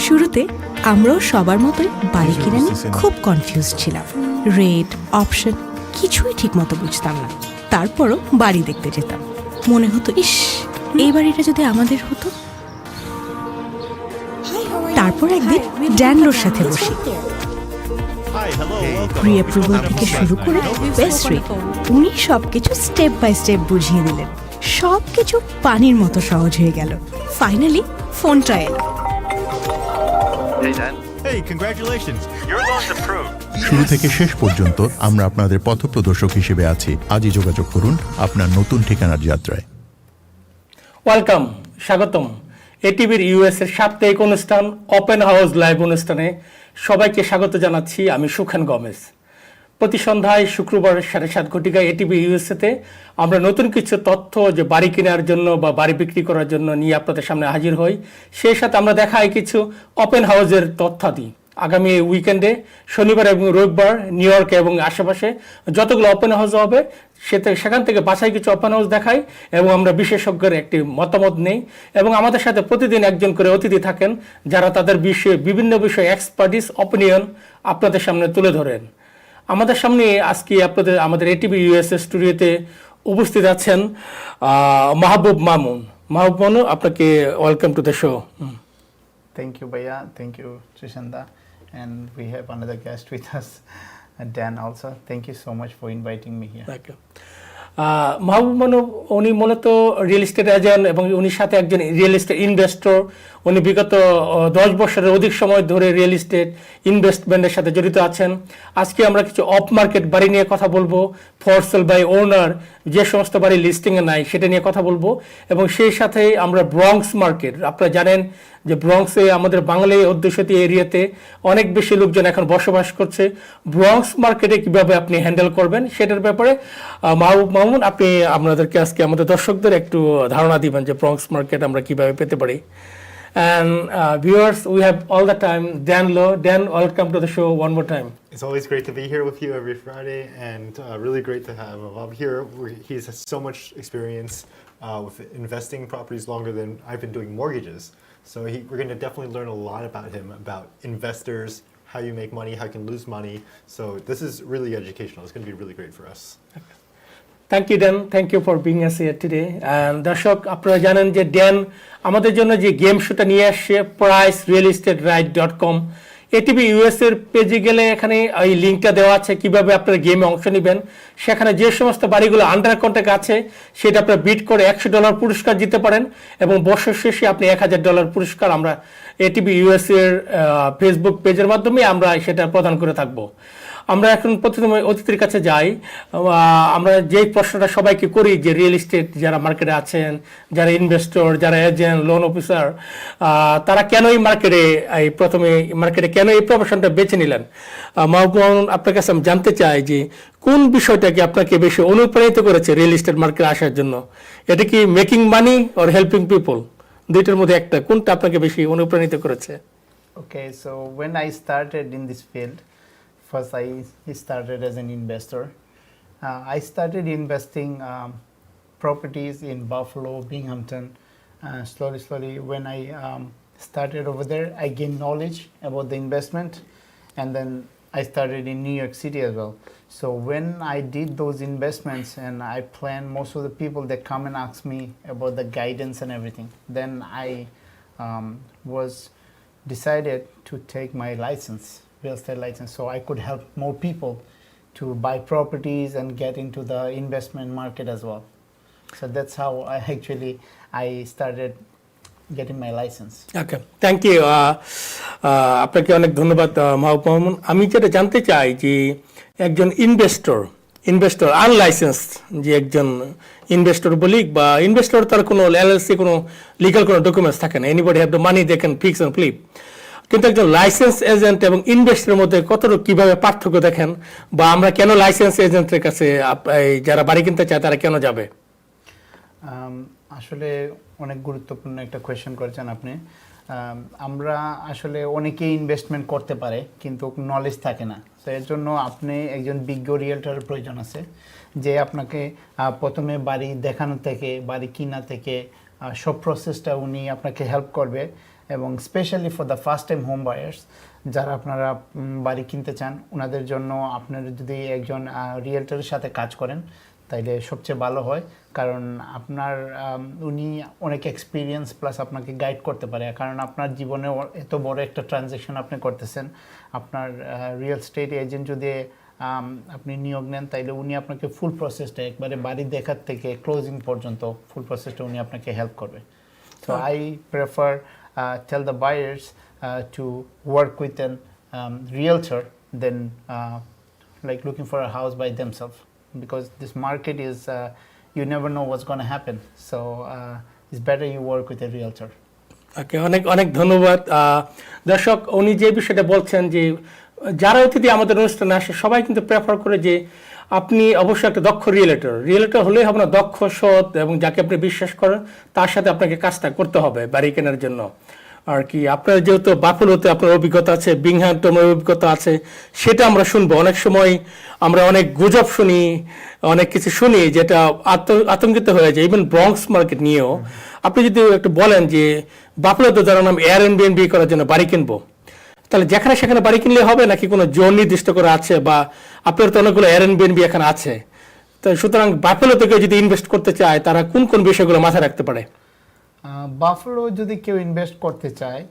শুরুতে আমরাও সবার মতোই বাড়ি কিনে নিয়ে খুব কনফিউজ ছিলাম। রেট, অপশন কিছুই ঠিক মতো বুঝতাম না। তারপরও বাড়ি দেখতে যেতাম, মনে হতো ইস, এই বাড়িটা যদি আমাদের হতো। তারপর একদিন ড্যানলোর সাথে বসি, প্রি অ্যাপ্রুভাল থেকে শুরু করে বেস্ট রেট, উনি সবকিছু স্টেপ বাই স্টেপ বুঝিয়ে দিলেন। সবকিছু পানির মতো সহজ হয়ে গেল। ফাইনালি ফোনটা এলো। শুরু থেকে শেষ পর্যন্ত আমরা আপনাদের পথপ্রদর্শক হিসেবে আছি। আজই যোগাযোগ করুন আপনার নতুন ঠিকানার যাত্রায়। ওয়েলকাম, স্বাগতম এটিভির ইউএসএর সাপ্তাহিক অনুষ্ঠান ওপেন হাউস লাইভ অনুষ্ঠানে সবাইকে স্বাগত জানাচ্ছি। আমি সুখেন গমেস। প্রতি সন্ধ্যায় শুক্রবার 7:30 ঘটিকায় এটিভি ইউএসএতে আমরা নতুন কিছু তথ্য যে বাড়ি কেনার জন্য বা বাড়ি বিক্রি করার জন্য নিয়ে আপনাদের সামনে হাজির হই। সেই সাথে আমরা দেখাই কিছু ওপেন হাউসের তথ্যাদি। আগামী উইকেন্ডে শনিবার এবং রবিবার নিউ ইয়র্ক এবং আশেপাশে যতগুলো ওপেন হাউস হবে সেখান থেকে বাছাই কিছু ওপেন হাউস দেখাই এবং আমরা বিশেষজ্ঞের একটি মতামত নেই এবং আমাদের সাথে প্রতিদিন একজন করে অতিথি থাকেন যারা তাদের বিষয়ে বিভিন্ন বিষয়ে এক্সপার্টিস অপিনিয়ন আপনাদের সামনে তুলে ধরেন। আমাদের সামনে আজকে আমাদের এটিভি ইউএসএ স্টুডিওতে উপস্থিত আছেন মাহবুব মামুন। মাহবুব মামুন, আপনাকে welcome to the show. Thank you, Bhaiya. Thank you, Trishanda. And we have another guest with us, Dan also. Thank you so much for inviting me here. Thank you. মাহবুব মামুন উনি মূলত real estate agent এবং উনি সাথে একজন real estate investor. উনি বিগত 10 বছরের অধিক সময় ধরে রিয়েল এস্টেট ইনভেস্টমেন্টের সাথে জড়িত আছেন। আজকে আমরা কিছু অফ মার্কেট বাড়ি নিয়ে কথা বলবো, ফর সেল বাই ওনার যে সমস্ত বাড়ি লিস্টিংয়ে নাই সেটা নিয়ে কথা বলবো এবং সেই সাথে আমরা ব্রঙ্কস মার্কেট, আপনারা জানেন যে ব্রঙ্কসে আমাদের বাঙালি অধ্যুষিত এরিয়াতে অনেক বেশি লোকজন এখন বসবাস করছে। ব্রঙ্কস মার্কেটে কিভাবে আপনি হ্যান্ডেল করবেন সেটার ব্যাপারে মাহবুব মামুন আপনি আপনাদেরকে আজকে আমাদের দর্শকদের একটু ধারণা দিবেন যে ব্রঙ্কস মার্কেট আমরা কিভাবে পেতে পারি। And viewers, we have all the time Dan Lowe. Dan, welcome to the show one more time. It's always great to be here with you every Friday, and really great to have Mahbub here. He has so much experience with investing in properties longer than I've been doing mortgages. So we're going to definitely learn a lot about him, about investors, how you make money, how you can lose money. So this is really educational. It's going to be really great for us. Thank you Dan, thank you for being us here today. And দর্শক, আপনারা জানেন যে Dan আমাদের জন্য যে game শোটা নিয়ে আসছে pricerealestateraght.com, এটিভি ইউএসএর পেজে গেলে এখানে এই লিঙ্কটা দেওয়া আছে কিভাবে আপনারা গেমে অংশ নেবেন। সেখানে যে সমস্ত বাড়িগুলো আন্ডার কন্ট্রাক্ট আছে সেটা আপনারা বিট করে $100 পুরস্কার জিতে পারেন এবং বছর শেষে আপনি $1000 পুরস্কার আমরা এটিভি ইউএসএর ফেসবুক পেজের মাধ্যমে আমরা সেটা প্রদান করে থাকবো। আমরা এখন প্রথমে অতিথির কাছে যাই। আমরা যেই প্রশ্নটা সবাইকে করি যে রিয়েল এস্টেট যারা মার্কেটে আছেন, যারা ইনভেস্টর, যারা এজেন্ট, লোন অফিসার, তারা কেন এই মার্কেটে কেন এই প্রফেশনটা বেছে নিলেন। মাহবুব, আপনার কাছে আমি জানতে চাই যে কোন বিষয়টাকে আপনাকে বেশি অনুপ্রাণিত করেছে রিয়েল এস্টেট মার্কেটে আসার জন্য? এটা কি making money or helping people, দুইটার মধ্যে একটা, কোনটা আপনাকে বেশি অনুপ্রাণিত করেছে? Okay, so when I started in this field, first I started as an investor. I started investing properties in Buffalo, Binghamton. Slowly, when I started over there, I gained knowledge about the investment, and then I started in New York City as well. So when I did those investments and I planned, most of the people that come and ask me about the guidance and everything, then I was decided to take my license, real estate license, so I could help more people to buy properties and get into the investment market as well. So that's how I started getting my license. Okay, thank you. আপনাকে অনেক ধন্যবাদ মাহবুব মামুন। আমি যেটা জানতে চাই যে একজন investor আনলাইসেন্স যে একজন ইনভেস্টর বলি বা ইনভেস্টর, তার কোনো এলএলসি, কোনো লিগাল কোনো ডকুমেন্টস থাকে না। Anybody have the money, they can fix and flip. কিন্তু একজন লাইসেন্স এজেন্ট এবং ইনভেস্টরের মধ্যে কতটুকু কিভাবে পার্থক্য দেখেন, বা আমরা কেন লাইসেন্স এজেন্টের কাছে যারা বাড়ি কিনতে চায় তারা কেন যাবে? আসলে অনেক গুরুত্বপূর্ণ একটা কোয়েশ্চেন করেছেন আপনি। আমরা আসলে অনেকেই ইনভেস্টমেন্ট করতে পারে কিন্তু নলেজ থাকে না। তো এর জন্য আপনি একজন বিজ্ঞ রিয়েলটরের প্রয়োজন আছে, যে আপনাকে প্রথমে বাড়ি দেখানো থেকে বাড়ি কিনা থেকে সব প্রসেসটা উনি আপনাকে হেল্প করবে। এবং specially for the first time home buyers যারা আপনারা বাড়ি কিনতে চান ওনাদের জন্য আপনারা যদি একজন রিয়েলটরের সাথে কাজ করেন তাইলে সবচেয়ে ভালো হয়, কারণ আপনার উনি অনেক এক্সপিরিয়েন্স প্লাস আপনাকে গাইড করতে পারে, কারণ আপনার জীবনে এত বড় একটা ট্রানজ্যাকশন আপনি করতেছেন। আপনার রিয়েল এস্টেট এজেন্ট যদি আপনি নিয়োগ নেন তাইলে উনি আপনাকে ফুল প্রসেসটা একবারে বাড়ি দেখার থেকে ক্লোজিং পর্যন্ত ফুল প্রসেসটা উনি আপনাকে হেল্প করবে। So I prefer tell the buyers to work with an realtor than like looking for a house by themselves, because this market is you never know what's going to happen, so it's better you work with a realtor. ওকে, অনেক অনেক ধন্যবাদ। দর্শক, উনি যে বিষয়টা বলছেন যে যারা অতিথি আমাদের অনুষ্ঠানে আসে সবাই কিন্তু প্রেফার করে যে আপনি অবশ্যই একটা দক্ষ রিয়েলটর হলেই হবে না, দক্ষ, সৎ এবং যাকে আপনি বিশ্বাস করেন তার সাথে আপনাকে কাজটা করতে হবে বাড়ি কেনার জন্য আর কি। আপনার যেহেতু বাফেলোতে আপনার অভিজ্ঞতা আছে, বিংহামটনের অভিজ্ঞতা আছে, সেটা আমরা শুনবো। অনেক সময় আমরা অনেক গুজব শুনি, অনেক কিছু শুনি যেটা আতঙ্কিত হয়ে যায়, ইভেন ব্রঙ্কস মার্কেট নিয়েও। আপনি যদি একটু বলেন যে বাফেলোতে যারা নাম এয়ারবিএনবি করার জন্য বাড়ি কিনবো, তাহলে যেখানে সেখানে বাড়ি কিনলে হবে নাকি কোনো জোন নির্দিষ্ট করে আছে, বা আপনার তো অনেকগুলো এয়ারবিএনবি এখানে আছে, তো সুতরাং বাফেলো থেকে যদি ইনভেস্ট করতে চায় তারা কোন কোন বিষয়গুলো মাথায় রাখতে পারে? বাফেলো যদি কেউ ইনভেস্ট করতে চায়,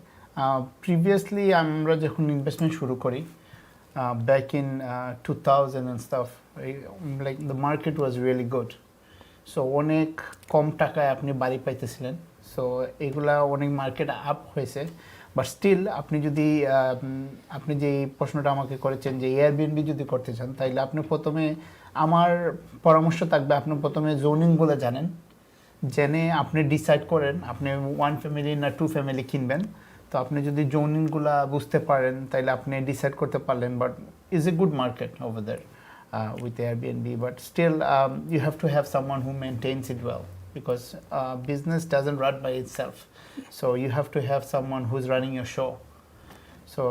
প্রিভিয়াসলি আমরা যখন ইনভেস্টমেন্ট শুরু করি back in 2000 and stuff, like the market was really good, so অনেক কম টাকায় আপনি বাড়ি পাইতেছিলেন। সো এগুলা অনেক মার্কেট আপ হয়েছে, বাট স্টিল আপনি যদি আপনি যে প্রশ্নটা আমাকে করেছেন যে এয়ারবিএনবি যদি করতে চান, তাইলে আপনি প্রথমে, আমার পরামর্শ থাকবে আপনি প্রথমে জোনিংগুলো জেনে আপনি ডিসাইড করেন আপনি 1 ফ্যামিলি না 2 ফ্যামিলি কিনবেন। তো আপনি যদি জোনিংগুলো বুঝতে পারেন তাইলে আপনি ডিসাইড করতে পারলেন, but is a good market over there with Airbnb, but still you have to have someone who maintains it well, because business doesn't run by itself, so you have to have someone who's running your show. So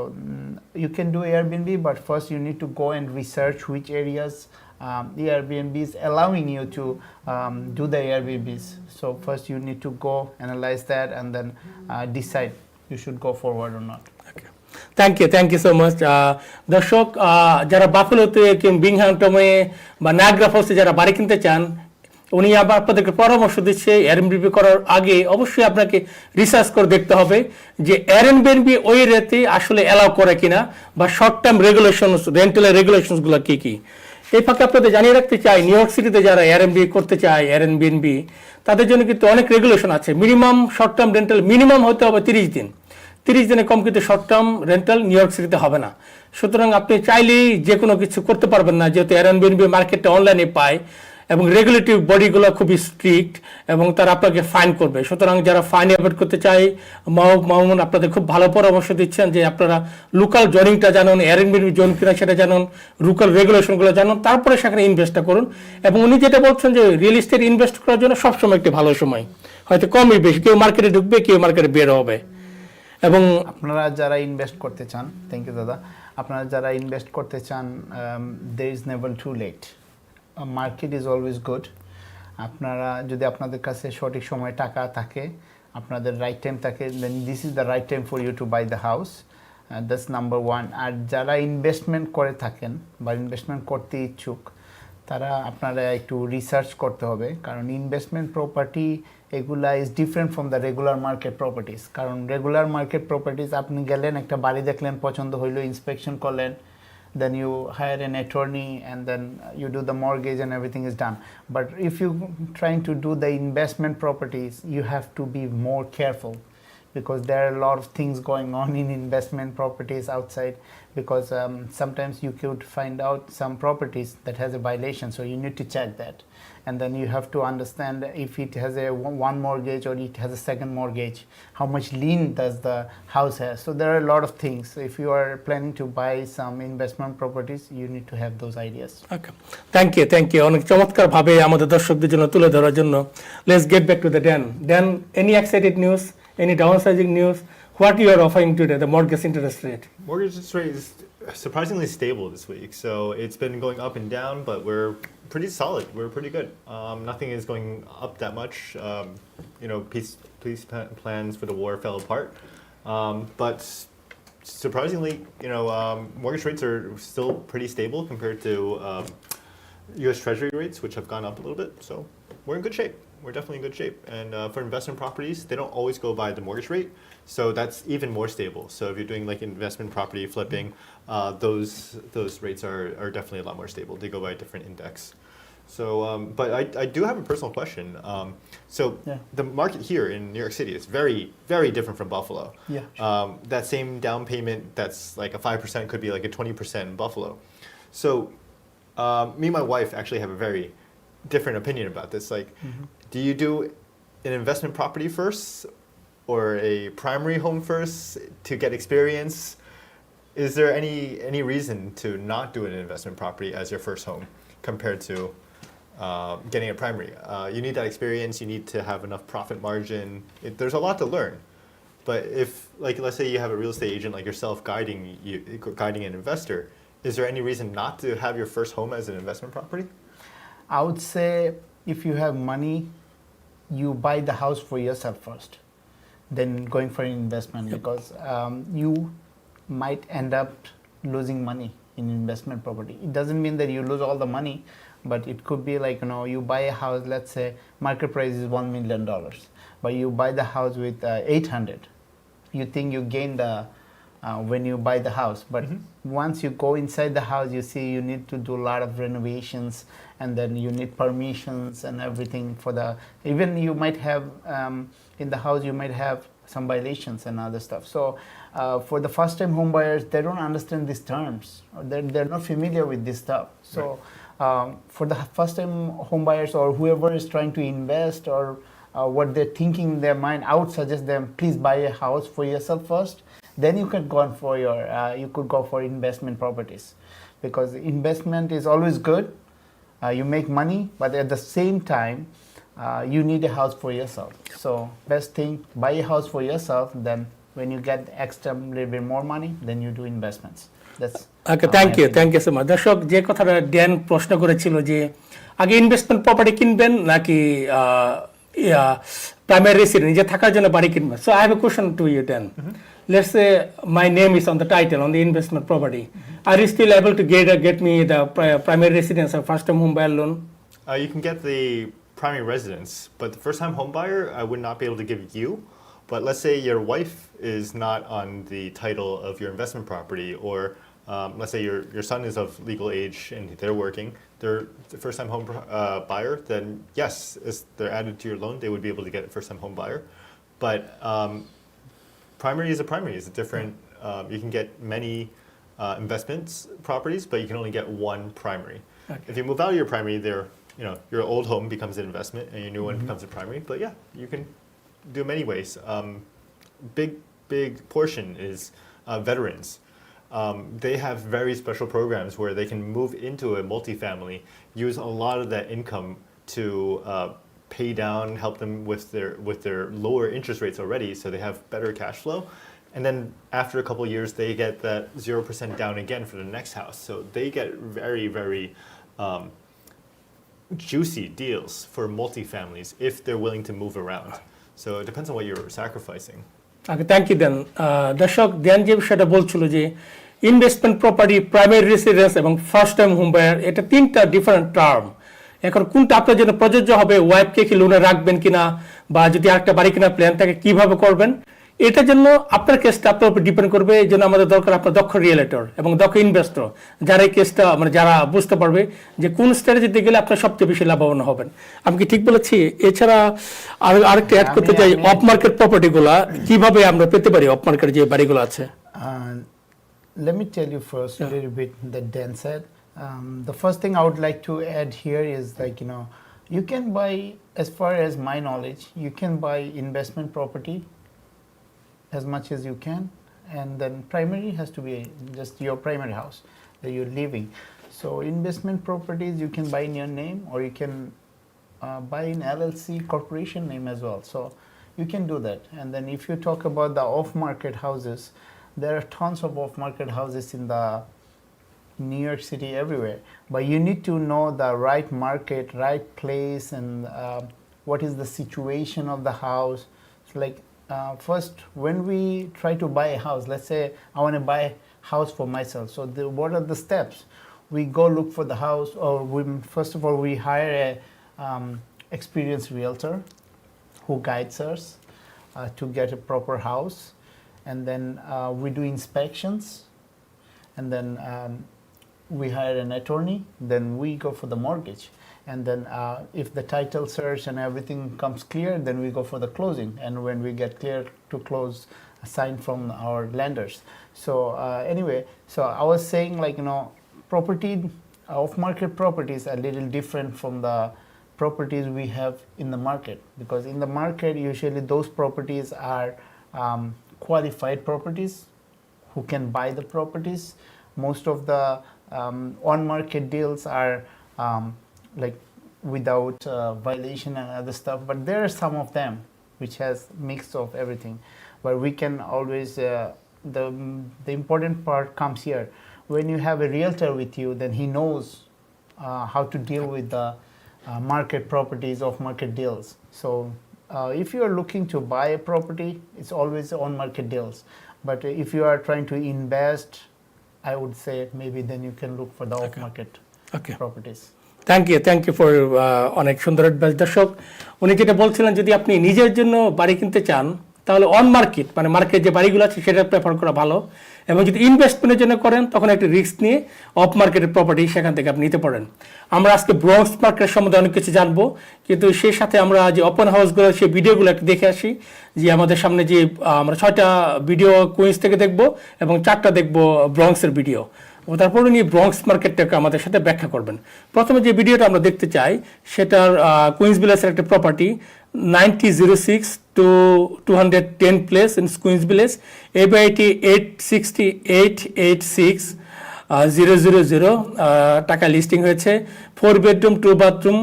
you can do Airbnb, but first you need to go and research which areas Airbnb is allowing you to do the Airbnbs. So first you need to go analyze that and then decide you should go forward or not. Thank you so much. দর্শক, যারা বাফেলোতে বিংহামটনে বা Niagara ফলসে যারা বাড়ি কিনতে চান, উনি আবার আপনাদেরকে পরামর্শ দিচ্ছে এয়ারবিএনবি করার আগে অবশ্যই আপনাকে রিসার্চ করে দেখতে হবে যে এয়ারবিএনবি ওই রেটে আসলে অ্যালাউ করে কিনা, বা শর্ট টার্ম রেগুলেশন, রেন্টালের রেগুলেশনসগুলো কী কী। এই ফাঁকে আপনাদের জানিয়ে রাখতে চাই, নিউ ইয়র্ক সিটিতে যারা এয়ারবিএনবি করতে চায়, এয়ারবিএনবি, তাদের জন্য কিন্তু অনেক রেগুলেশন আছে। Minimum short term rental minimum হতে হবে 30 দিন। 30 দিনে কম কিন্তু short term rental new York সিটিতে হবে না। সুতরাং আপনি চাইলেই যে কোনো কিছু করতে পারবেন না, যেহেতু এয়ারবিএনবি মার্কেটটা অনলাইনে পায় এবং রেগুলেটরি বডিগুলো খুবই স্ট্রিক্ট এবং তারা আপনাকে ফাইন করবে। সুতরাং যারা ফাইন অ্যাভয়েড করতে চায়, মাহবুব মামুন আপনাদের খুব ভালো পরামর্শ দিচ্ছেন যে আপনারা লোকাল জোনিংটা জানুন, এয়ারবিএনবি জোন কিনা সেটা জানুন, লোকাল রেগুলেশনগুলো জানুন, তারপরে সেখানে ইনভেস্টটা করুন। এবং উনি যেটা বলছেন যে রিয়েল এস্টেট ইনভেস্ট করার জন্য সবসময় একটি ভালো সময়, হয়তো কমই বেশি, কেউ মার্কেটে ঢুকবে, কেউ মার্কেটে বের হবে। এবং আপনারা যারা ইনভেস্ট করতে চান, থ্যাংক ইউ দাদা, আপনারা যারা ইনভেস্ট করতে চান, there is never too late, market is always good. আপনারা যদি আপনাদের কাছে সঠিক সময় টাকা থাকে, আপনাদের রাইট টাইম থাকে, then this is the right time for you to buy the house, that's number 1। আর যারা ইনভেস্টমেন্ট করে থাকেন বা ইনভেস্টমেন্ট করতে ইচ্ছুক, তারা আপনারা একটু রিসার্চ করতে হবে, কারণ ইনভেস্টমেন্ট প্রপার্টি এগুলা is different from the regular market properties. কারণ রেগুলার মার্কেট প্রপার্টিস আপনি গেলেন, একটা বাড়ি দেখলেন, পছন্দ হইলো, ইন্সপেকশন করলেন, then you hire an attorney and then you do the mortgage and everything is done. But if you're trying to do the investment properties, you have to be more careful, because there are a lot of things going on in investment properties outside, because sometimes you could find out some properties that has a violation, so you need to check that. And then you have to understand if it has a one mortgage or it has a second mortgage, how much lien does the house has. So there are a lot of things. So if you are planning to buy some investment properties, you need to have those ideas. Okay, thank you অনেক চমৎকার ভাবে আমাদের দর্শকদের জন্য তুলে ধরার জন্য। Let's get back to the Dan, any excited news, any downsizing news? What you are offering today, the mortgage interest rate? Mortgage interest rate is surprisingly stable this week. So it's been going up and down, but we're pretty solid. We're pretty good. Nothing is going up that much. Peace plans for the war fell apart. But surprisingly, mortgage rates are still pretty stable compared to U.S. Treasury rates, which have gone up a little bit. So we're in good shape. We're definitely in good shape. And for investment properties, they don't always go by the mortgage rate. So that's even more stable. So if you're doing like investment property flipping, those rates are definitely a lot more stable. They go by a different index. So, but I do have a personal question. The market here in New York City is very, very different from Buffalo. Yeah. Sure. That same down payment that's like a 5% could be like a 20% in Buffalo. So me and my wife actually have a very different opinion about this. Like, do you do an investment property first or a primary home first to get experience? Is there any reason to not do an investment property as your first home compared to getting a primary? You need that experience. You need to have enough profit margin. There's a lot to learn. But if, like, let's say you have a real estate agent like yourself guiding an investor, is there any reason not to have your first home as an investment property? I would say if you have money, you buy the house for yourself first, then going for an investment, because you might end up losing money in investment property. It doesn't mean that you lose all the money, but it could be like, you buy a house, let's say market price is $1 million, but you buy the house with 800. You think you gain when you buy the house, but once you go inside the house, you see you need to do a lot of renovations, and then you need permissions and everything even you might have in the house, you might have some violations and other stuff. So for the first time home buyers, they don't understand these terms, or they're not familiar with this stuff. So for the first time home buyers or whoever is trying to invest or what they're thinking in their mind, I would suggest them, please buy a house for yourself first. Then you could go for investment properties, because investment is always good. You make money, but at the same time, you need a house for yourself. So best thing, buy a house for yourself. Then when you get extra little bit more money, then you do investments. That's okay. Thank you so much. দর্শক, যে কথাটা Dan প্রশ্ন করেছিল যে আগে investment property কিনবেন নাকি primary resident নিজে থাকার জন্য বাড়ি কিনবেন। So I have a question to you then. Let's say my name is on the title on the investment property. Are you still able to get me the primary residence or first time home buyer loan? You can get the primary residence, but the first time home buyer, I would not be able to give you. But let's say your wife is not on the title of your investment property, or let's say your son is of legal age and they're working, they're the first time home buyer, then yes, if they're added to your loan, they would be able to get a first time home buyer. But primary is a primary. It's a different, you can get many investments properties, but you can only get one primary. Okay. If you move out of your primary, your old home becomes an investment and your new one becomes a primary. But yeah, you can do many ways. Big portion is veterans. They have very special programs where they can move into a multifamily, use a lot of that income to pay down, help them with their lower interest rates already, so they have better cash flow. And then after a couple of years, they get that 0% down again for the next house. So they get very, very juicy deals for multifamilies if they're willing to move around. So it depends on what you're sacrificing. Okay, thank you then. দর্শক, ধ্যান যে বিষয়টা বলছিল যে investment property, primary residence এবং first time home buyer, এটা তিনটা different term. এখন কোনটা আপনার জন্য প্রযোজ্য হবে, ওয়াইফকে কি লোনে রাখবেন কিনা, বা যদি আরেকটা বাড়ি কেনার প্ল্যান থাকে কিভাবে করবেন, এটার জন্য আপনার কেসটা আপনার উপর ডিপেন্ড করবে। এই জন্য আমাদের দরকার আপনার দক্ষ রিয়েলেটর এবং দক্ষ ইনভেস্টর, যারা এই কেসটা যারা বুঝতে পারবে যে কোন স্ট্র্যাটেজিতে গেলে আপনার সবচেয়ে বেশি লাভবান হবেন। আমি কি ঠিক বলেছি? এছাড়া আরেকটা অ্যাড করতে চাই, অফ মার্কেট প্রপার্টিগুলো কিভাবে আমরা পেতে পারি, অফ মার্কেট যে বাড়িগুলো আছে। Let me tell you first a little bit that Dan said. The first thing I would like to add here is you can buy, as far as my knowledge, you can buy investment property as much as you can, and then primary has to be just your primary house that you're living. So investment properties you can buy in your name, or you can buy in LLC corporation name as well. So you can do that. And then if you talk about the off-market houses, there are tons of off-market houses in the New York City everywhere, but you need to know the right market, right place, and what is the situation of the house. So like first, when we try to buy a house, let's say I want to buy a house for myself. So what are the steps? We go look for the house, or first of all, we hire a experienced realtor who guides us to get a proper house. And then we do inspections. And then we hire an attorney. Then we go for the mortgage. And then if the title search and everything comes clear, then we go for the closing. And when we get clear to close, a sign from our lenders. So anyway, so I was saying, like, property, off-market properties are a little different from the properties we have in the market, because in the market, usually those properties are qualified properties who can buy the properties. Most of the on-market deals are like without violation and other stuff, but there are some of them which has mix of everything. But we can always the important part comes here. When you have a realtor with you, then he knows how to deal with the market properties, off-market deals. So if you are looking to buy a property, it's always on-market deals. But if you are trying to invest, I would say maybe then you can look for the off-market properties. Thank you for অনেক সুন্দর advice. দর্শক, উনি যেটা বলছিলেন, যদি আপনি নিজের জন্য বাড়ি কিনতে চান তাহলে অন মার্কেট, মানে মার্কেট যে বাড়িগুলো আছে সেটা প্রেফার করা ভালো। এবং যদি ইনভেস্টমেন্টের জন্য করেন তখন একটি রিস্ক নিয়ে অফ মার্কেটের প্রপার্টি সেখান থেকে আপনি নিতে পারেন। আমরা আজকে ব্রঙ্কস মার্কেট সম্বন্ধে অনেক কিছু জানবো, কিন্তু সেই সাথে আমরা যে ওপেন হাউসগুলো সেই ভিডিওগুলো একটু দেখে আসি। যে আমাদের সামনে যে আমরা 6টা ভিডিও কুইন্স থেকে দেখবো এবং 4টা দেখবো ব্রঙ্কসের ভিডিও। তারপর উনি ব্রঙ্কস মার্কেটটাকে আমাদের সাথে ব্যাখ্যা করবেন। প্রথমে যে ভিডিওটা আমরা দেখতে চাই সেটার কুইন্স ভিলেজের একটা property 9006 to 210 place in Queens Village. এই বাড়িটি 86886 টাকা লিস্টিং হয়েছে। 4 বেডরুম 2 বাথরুম,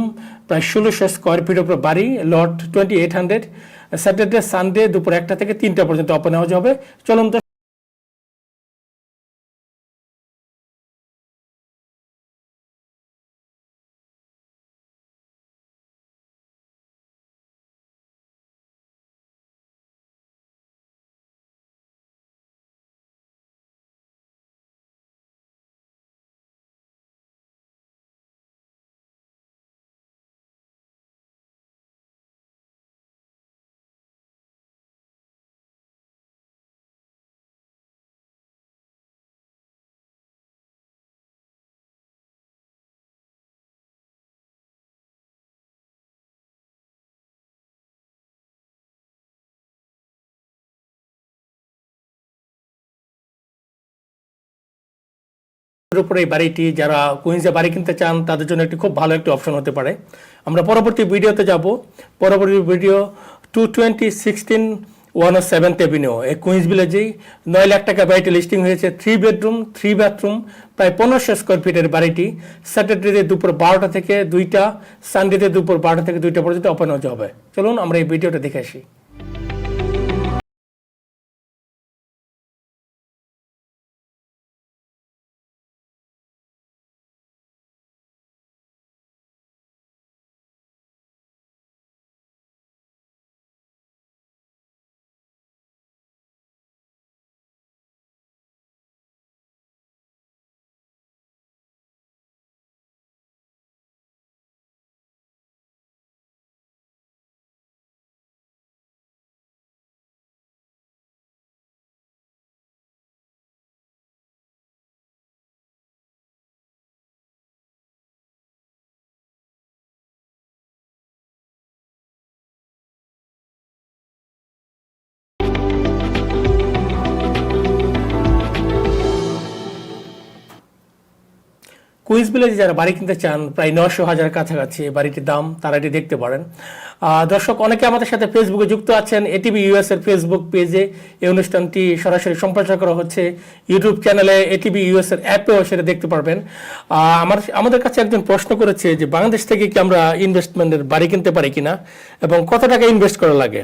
প্রায় 1600 স্কোয়ার ফিট উপর বাড়ি, লট 2800। স্যাটারডে সানডে দুপুর 1টা থেকে 3টা পর্যন্ত ওপেন হাউস হবে। চলুন উপরে এই বাড়িটি যারা কুইন্সে বাড়ি কিনতে চান তাদের জন্য একটি খুব ভালো একটি অপশন হতে পারে। আমরা পরবর্তী ভিডিওতে যাব। পরবর্তী ভিডিও 22016 107th অ্যাভিনিউ, এই কুইন্স ভিলেজেই 9 লাখ টাকা বাড়িটি লিস্টিং হয়েছে। 3 বেডরুম 3 বাথরুম, প্রায় 1500 স্কোয়ার ফিটের বাড়িটি। স্যাটারডেতে দুপুর 12টা থেকে 2টা, সানডেতে দুপুর 12টা থেকে 2টা পর্যন্ত ওপেন হাউস হবে। চলুন আমরা এই ভিডিওটা দেখে আসি। কুইন্স ভিলেজে যারা বাড়ি কিনতে চান প্রায় 900,000 কাছাকাছি বাড়িটির দাম, তারা এটি দেখতে পারেন। দর্শক, অনেকে আমাদের সাথে ফেসবুকে যুক্ত আছেন। এটিভি ইউএসএর ফেসবুক পেজে এই অনুষ্ঠানটি সরাসরি সম্প্রচার করা হচ্ছে। ইউটিউব চ্যানেলে এটিভি ইউএসএর অ্যাপেও সেটা দেখতে পারবেন। আমাদের কাছে একজন প্রশ্ন করেছে যে বাংলাদেশ থেকে কি আমরা ইনভেস্টমেন্টের বাড়ি কিনতে পারি কিনা এবং কত টাকা ইনভেস্ট করা লাগে।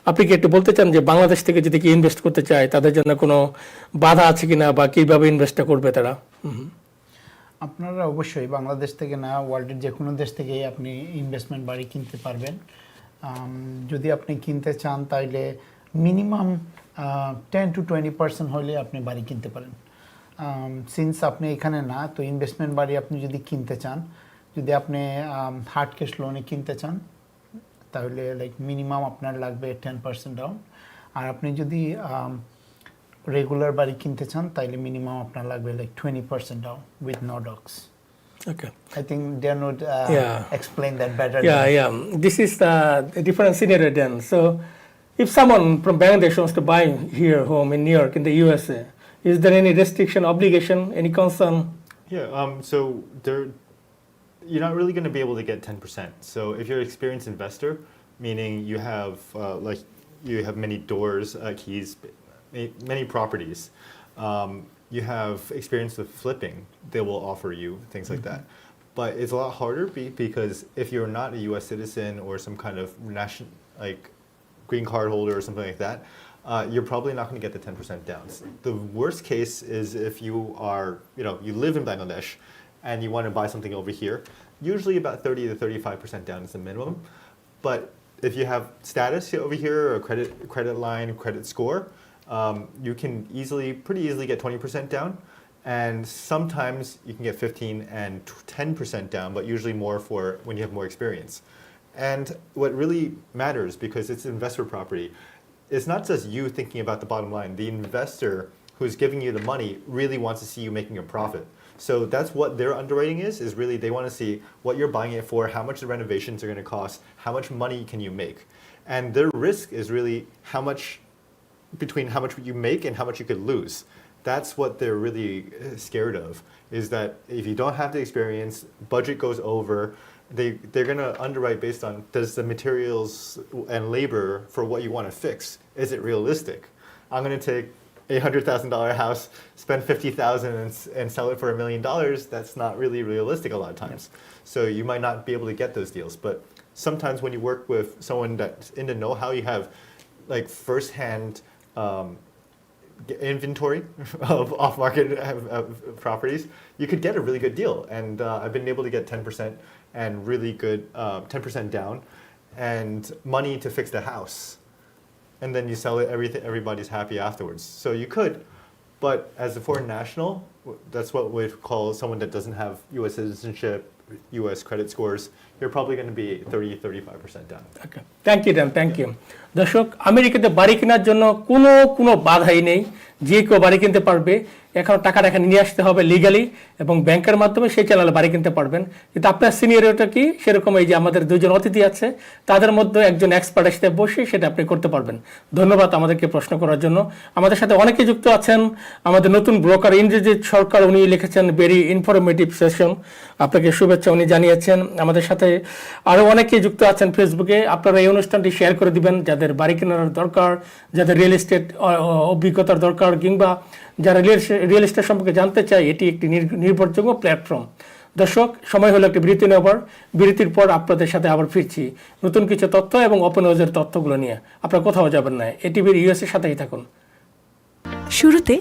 আপনি কি একটু বলতে চান যে বাংলাদেশ থেকে যদি কি ইনভেস্ট করতে চায় তাদের জন্য কোনো বাধা আছে কিনা বা কিভাবে ইনভেস্টটা করবে তারা? আপনারা অবশ্যই বাংলাদেশ থেকে না, ওয়ার্ল্ডের যে কোনো দেশ থেকেই আপনি ইনভেস্টমেন্ট বাড়ি কিনতে পারবেন। যদি আপনি কিনতে চান তাহলে মিনিমাম 10 to 20% হলে আপনি বাড়ি কিনতে পারেন। সিন্স আপনি এখানে না, তো ইনভেস্টমেন্ট বাড়ি আপনি যদি কিনতে চান, যদি আপনি হার্ড ক্যাশ লোনে কিনতে চান, তাহলে লাইক মিনিমাম আপনার লাগবে 10% ডাউন। আর আপনি যদি রেগুলার বাড়ি কিনতে চান, তাহলে মিনিমাম আপনার লাগবে like 20% down with no dogs. Okay. I think Dan would explain that better. Yeah. This is the different scenario then. So, if someone from Bangladesh wants to buy here home in New York in the USA, is there any restriction, obligation, any concern? Yeah, so you're not really going to be able to get 10%. So if you're an experienced investor, meaning you have you have many doors, keys, many properties, you have experience with flipping, they will offer you things like that. But it's a lot harder because if you're not a U.S. citizen or some kind of national green card holder or something like that, you're probably not going to get the 10% down. The worst case is if you are, you live in Bangladesh and you want to buy something over here, usually about 30 to 35% down is the minimum. But if you have status over here, or credit line, credit score, you can pretty easily get 20% down. And sometimes you can get 15 and 10% down, but usually more for when you have more experience. And what really matters, because it's investor property, it's not just you thinking about the bottom line. The investor who's giving you the money really wants to see you making a profit. So that's what their underwriting is really they want to see what you're buying it for, how much the renovations are going to cost, how much money can you make. And their risk is really between how much you make and how much you could lose. That's what they're really scared of, is that if you don't have the experience, budget goes over, they're going to underwrite based on, does the materials and labor for what you want to fix, is it realistic? I'm going to take a $100,000 house, spend $50,000 and sell it for $1 million. That's not really realistic a lot of times. So you might not be able to get those deals. But sometimes when you work with someone that's in the know-how, you have like first-hand inventory of off-market properties, you could get a really good deal. And I've been able to get 10% and really good 10% down and money to fix the house. And then you sell it, everybody's happy afterwards. So you could, but as a foreign national, that's what we call someone that doesn't have U.S. citizenship, U.S. credit scores, you're probably going to be 30-35% down. Okay. Thank you, Dan. Thank you. দর্শক, আমেরিকাতে বাড়ি কেনার জন্য কোনো বাধাই নেই, যে কেউ বাড়ি কিনতে পারবে। এখন টাকাটা এখানে নিয়ে আসতে হবে লিগালি এবং ব্যাংকের মাধ্যমে সেই চ্যানেলে বাড়ি কিনতে পারবেন। কিন্তু আপনার সিনিয়রিটা কি, সেরকম এই যে আমাদের দুজন অতিথি আছে, তাদের মধ্যে একজন এক্সপার্টের সাথে বসে সেটা আপনি করতে পারবেন। ধন্যবাদ আমাদেরকে প্রশ্ন করার জন্য। আমাদের সাথে অনেকে যুক্ত আছেন। আমাদের নতুন ব্রোকার ইন্দ্রজিৎ সরকার, উনি লিখেছেন ভেরি ইনফরমেটিভ সেশন, আপনাকে শুভেচ্ছা উনি জানিয়েছেন। আমাদের সাথে আরও অনেকে যুক্ত আছেন ফেসবুকে। আপনারা এই অনুষ্ঠানটি শেয়ার করে দিবেন যাদের বাড়ি কেনার দরকার, যাদের রিয়েল এস্টেট অভিজ্ঞতার দরকার, কিংবা যারা রিয়েল এস্টেট সম্পর্কে জানতে চায়। এটি একটি নির্ভরযোগ্য প্ল্যাটফর্ম। দর্শক, সময় হলো একটি বিরতি নেবার। বিরতির পর আপনাদের সাথে আবার ফিরছি নতুন কিছু তথ্য এবং ওপেন হাউসের তথ্যগুলো নিয়ে। আপনারা কোথাও যাবেন না, এটিভির ইউএসএর সাথেই থাকুন। শুরুতে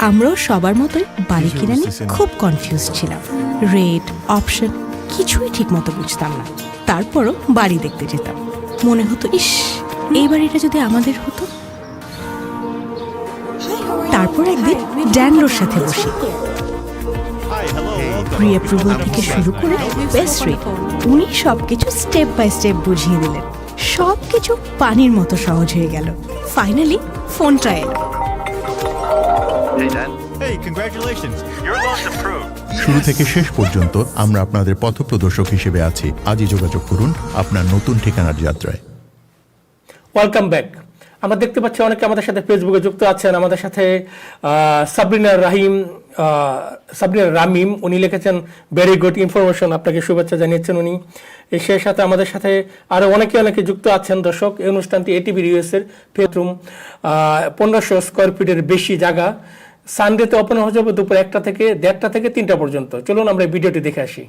আমরাও সবার মতোই বাড়ি কিনে নিয়ে খুব কনফিউজ ছিলাম। রেট, অপশন কিছুই ঠিক মতো বুঝতাম না। তারপরও বাড়ি দেখতে যেতাম, মনে হতো ইস, এই বাড়িটা যদি আমাদের হতো। তারপর একদিন ড্যানলোর সাথে বসি, প্রি অ্যাপ্রুভাল থেকে শুরু করে বেস্ট রেট, উনি সবকিছু স্টেপ বাই স্টেপ বুঝিয়ে দিলেন। সবকিছু পানির মতো সহজ হয়ে গেল। ফাইনালি ফোনটা এলো। শুরু থেকে শেষ পর্যন্ত আমরা আপনাদের পথপ্রদর্শক হিসেবে আছি। আজই যোগাযোগ করুন আপনার নতুন ঠিকানার যাত্রায়। Welcome back. আমরা দেখতে পাচ্ছি অনেকে আমাদের সাথে ফেসবুকে যুক্ত আছেন। আমাদের সাথে সাবরিনা রামিম, উনি লিখেছেন ভেরি গুড ইনফরমেশন, আপনাকে শুভেচ্ছা জানিয়েছেন উনি। সেই সাথে আমাদের সাথে আরও অনেকে যুক্ত আছেন। দর্শক, এই অনুষ্ঠানটি এটিভির ইউএসএর ফেসরুম, 1500 স্কোয়ার ফিটের বেশি জায়গা। সানডেতে ওপেন হয়ে যাবে দুপুর 1টা থেকে 1:30 থেকে 3টা পর্যন্ত। চলুন আমরা ভিডিওটি দেখে আসি।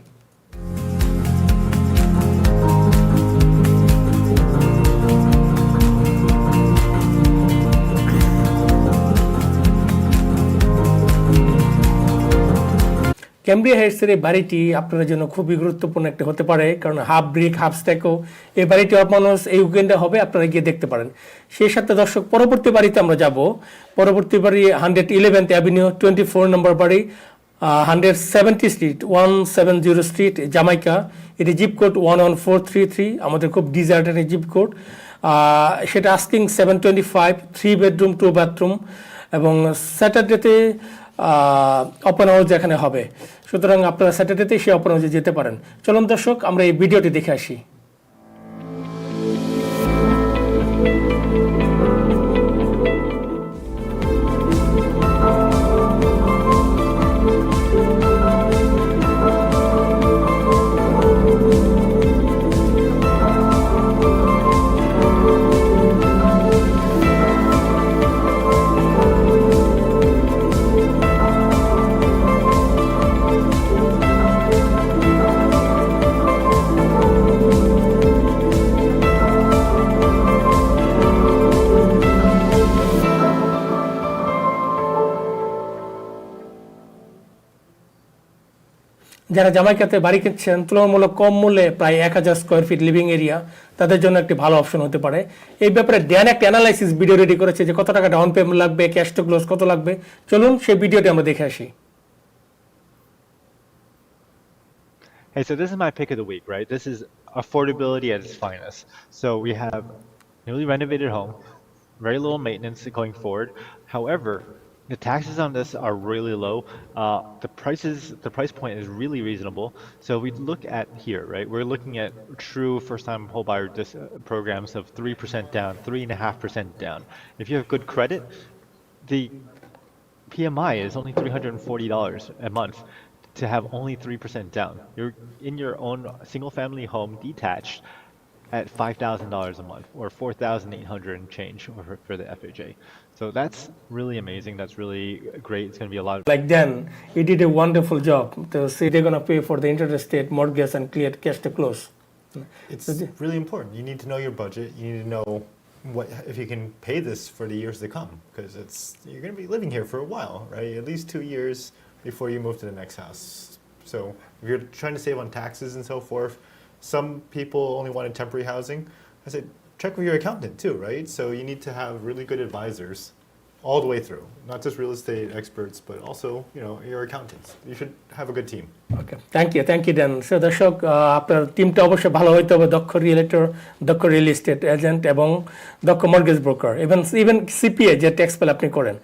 ক্যামব্রিয়া হাইটসের এই বাড়িটি আপনাদের জন্য খুবই গুরুত্বপূর্ণ একটা হতে পারে, কারণ হাফ ব্রিক হাফ স্ট্যাকও এই বাড়িটি মানুষ এই উইকেন্ডে হবে, আপনারা গিয়ে দেখতে পারেন। সেই সাথে দর্শক পরবর্তী বাড়িতে আমরা যাব। পরবর্তী বাড়ি 111th অ্যাভিনিউ 24 নম্বর বাড়ি, 170 স্ট্রিট 170 স্ট্রিট জামাইকা। এটি জিপ কোড 11433, আমাদের খুব ডিজার্টের এই জিপ কোড। সেটা আস্কিং 725, 3 বেডরুম 2 বাথরুম, এবং স্যাটারডেতে ওপেন হাউস এখানে হবে। সুতরাং আপনারা স্যাটারডেতে সেই ওপেন হাউসে যেতে পারেন। চলুন দর্শক আমরা এই ভিডিওটি দেখে আসি। যারা জামাইকাতে বাড়ি কিনছেন তুলনামূলক কম মূল্যে প্রায় 1000 স্কোয়ার ফিট লিভিং এরিয়া, তাদের জন্য একটি ভালো অপশন হতে পারে। এই ব্যাপারে ড্যান একটা অ্যানালাইসিস ভিডিও রেডি করেছে যে কত টাকা ডাউন পেমেন্ট লাগবে, ক্যাশ টু ক্লোজ কত লাগবে। চলুন সেই ভিডিওটি আমরা দেখে আসি। Hey, so this is my pick of the week, right? This is affordability at its finest. So we have newly renovated home, very little maintenance going forward. However, the taxes on this are really low. The price point is really reasonable. So we look at here, right? We're looking at true first-time homebuyer programs of 3% down, 3.5% down. If you have good credit, the PMI is only $340 a month to have only 3% down. You're in your own single-family home, detached, at $5,000 a month, or $4,800 and change for the FHA. So that's really amazing. That's really great. It's going to be a lot of. Like then, he did a wonderful job. To say they're going to pay for the interest rate, mortgage, and clear cash to close. It's really important. You need to know your budget. You need to know what if you can pay this for the years to come, because you're going to be living here for a while, right? At least 2 years before you move to the next house. So if you're trying to save on taxes and so forth, some people only wanted temporary housing. I said, check with your accountant too, right? So you need to have really good advisors all the way through, not just real estate experts, but also, your accountants. You should have a good team. Okay, thank you Dan. So দর্শক, আপনার টিমটা অবশ্যই ভালো হইতে হবে, দক্ষ রিয়েলেটর, দক্ষ real estate agent এবং দক্ষ মর্গেজ ব্রোকার, ইভেন সিপিএ যে ট্যাক্স পেল আপনি করেন।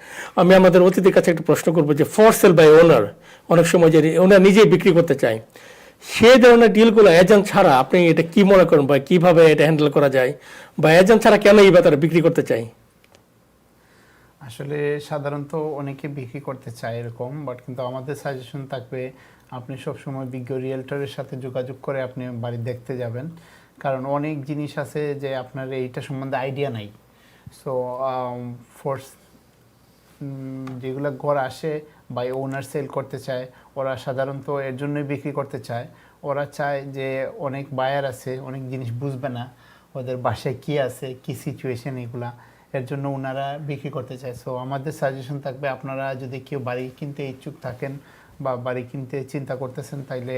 আমি আমাদের অতিথির কাছে একটা প্রশ্ন করবো যে ফর সেল বাই ওনার, অনেক সময় যে ওনার নিজেই বিক্রি করতে চায়, সেই ধরনের ডিলগুলো এজেন্ট ছাড়া আপনি এটা কি মনে করেন, বা কিভাবে এটা হ্যান্ডেল করা যায়, বা এজেন্ট ছাড়া কেন এই ব্যাপারে বিক্রি করতে চাই? আসলে সাধারণত অনেকে বিক্রি করতে চায় এরকম, বাট কিন্তু আমাদের সাজেশন থাকবে আপনি সবসময় বিজ্ঞ রিয়েলটরের সাথে যোগাযোগ করে আপনি বাড়ি দেখতে যাবেন, কারণ অনেক জিনিস আছে যে আপনার এইটা সম্বন্ধে আইডিয়া নাই। সো ফোর্স যেগুলো ঘর আসে বা ওনার সেল করতে চায়, ওরা সাধারণত এর জন্যই বিক্রি করতে চায়। ওরা চায় যে অনেক বায়ার আছে, অনেক জিনিস বুঝবে না, ওদের বাসায় কী আছে, কী সিচুয়েশন, এগুলা এর জন্য ওনারা বিক্রি করতে চায়। সো আমাদের সাজেশন থাকবে আপনারা যদি কেউ বাড়ি কিনতে ইচ্ছুক থাকেন বা বাড়ি কিনতে চিন্তা করতেছেন, তাইলে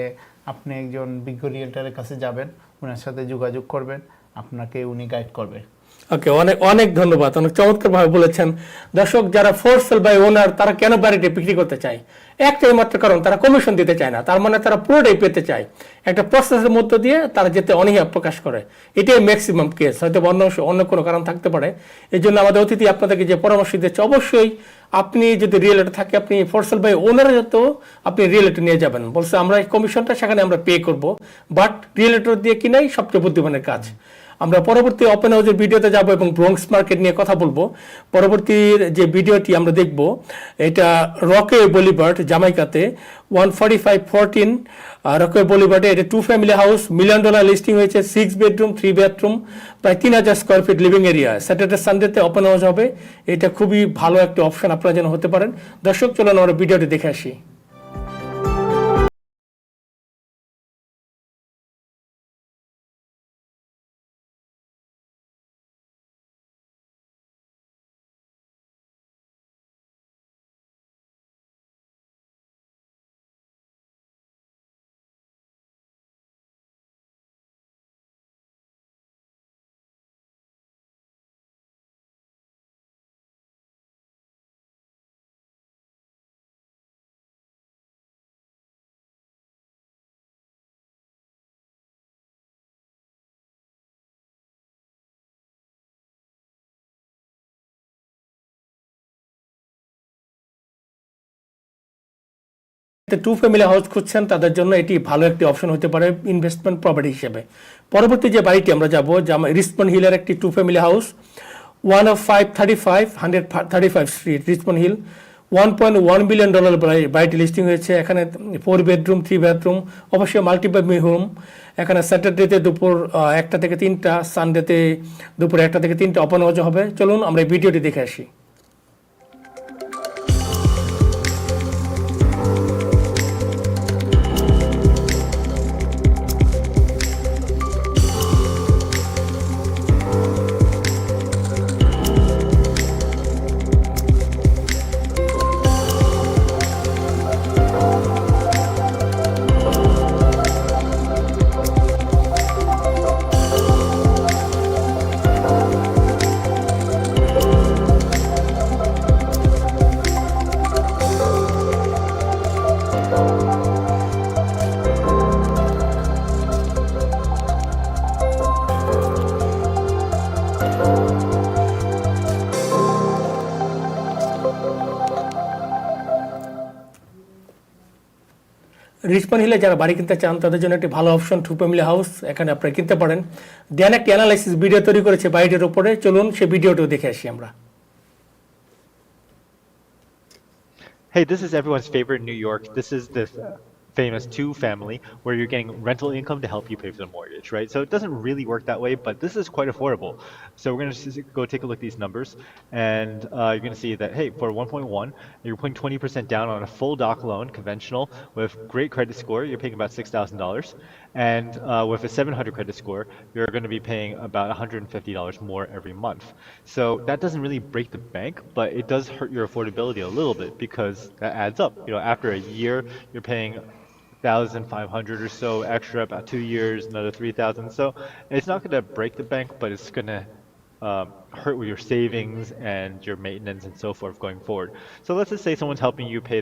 আপনি একজন বিজ্ঞ রিয়েলটারের কাছে যাবেন, ওনার সাথে যোগাযোগ করবেন, আপনাকে উনি গাইড করবে। ওকে, অনেক ধন্যবাদ, অনেক চমৎকারভাবে বলেছেন। দর্শক, যারা ফোর সেল বাই ওনার তারা কেন বাড়িটি বিক্রি করতে চায়? একটাই মাত্র কারণ, তারা কমিশন দিতে চায় না। তার মানে তারা পুরোটাই পেতে চায়। একটা প্রসেসের মধ্য দিয়ে তারা যেতে অনীহা প্রকাশ করে, এটাই ম্যাক্সিমাম কেস। হয়তো অন্য কোনো কারণ থাকতে পারে। এই জন্য আমাদের অতিথি আপনাদেরকে যে পরামর্শ দিচ্ছে, অবশ্যই আপনি যদি রিয়েলেটর থাকে, আপনি ফোর সেল বাই ওনারের তো আপনি রিয়েলেটর নিয়ে যাবেন। বলছে আমরা এই কমিশনটা সেখানে আমরা পে করব, বাট রিয়েলেটর দিয়ে কিনাই সবচেয়ে বুদ্ধিমানের কাজ। আমরা পরবর্তী ওপেন হাউসের ভিডিওতে যাব এবং ব্রঙ্কস মার্কেট নিয়ে কথা বলবো। পরবর্তীর যে ভিডিওটি আমরা দেখব, এটা রকে বলিভার্ড জামাইকাতে 14514 রকে বলিভার্ডে, এটা 2 ফ্যামিলি হাউস, $1 মিলিয়ন লিস্টিং হয়েছে, 6 বেডরুম 3 বাথরুম, প্রায় 3000 square feet living area. Saturday সানডেতে ওপেন হাউস হবে। এটা খুবই ভালো একটা অপশন আপনারা যেন হতে পারেন। দর্শক, চলুন আমরা ভিডিওটি দেখে আসি। টু ফ্যামিলি হাউস খুঁজছেন তাদের জন্য এটি ভালো একটি অপশন হতে পারে ইনভেস্টমেন্ট প্রপার্টি হিসেবে। পরবর্তী যে বাড়িটি আমরা যাব, রিচমন্ড হিলের একটি two family house, 10535 street, Richmond Hill, $1.1 billion বাড়িটি লিস্টিং হয়েছে। এখানে 4 বেডরুম 3 বাথরুম, অবশ্যই মাল্টিপ্যামি হোম। এখানে স্যাটারডেতে দুপুর 1টা থেকে 3টা, সানডেতে দুপুর 1টা থেকে 3টা ওপেন হাউস হবে। চলুন আমরা এই ভিডিওটি দেখে আসি। রিচমন্ড হিলে যারা বাড়ি কিনতে চান তাদের জন্য একটি ভালো অপশন টু ফ্যামিলি হাউস, এখানে আপনারা কিনতে পারেন। দেন একটি অ্যানালাইসিস ভিডিও তৈরি করেছে বাড়িটির উপরে, চলুন সেই ভিডিওটিও দেখে আসি আমরা। Hey, this is everyone's favorite New York. This is the famous two family where you're getting rental income to help you pay for the mortgage, right? So it doesn't really work that way, but this is quite affordable. So we're going to go take a look at these numbers, and you're going to see that, hey, for 1.1, you're putting 20% down on a full doc loan, conventional, with great credit score, you're paying about $6,000. And with a 700 credit score, you're going to be paying about $150 more every month. So that doesn't really break the bank, but it does hurt your affordability a little bit because that adds up. You know, after a year, you're paying 1,500 or so extra, about 2 years, another 3,000. So it's not going to break the bank, but it's going to hurt with your savings and your maintenance and so forth going forward. So let's just say someone's helping you pay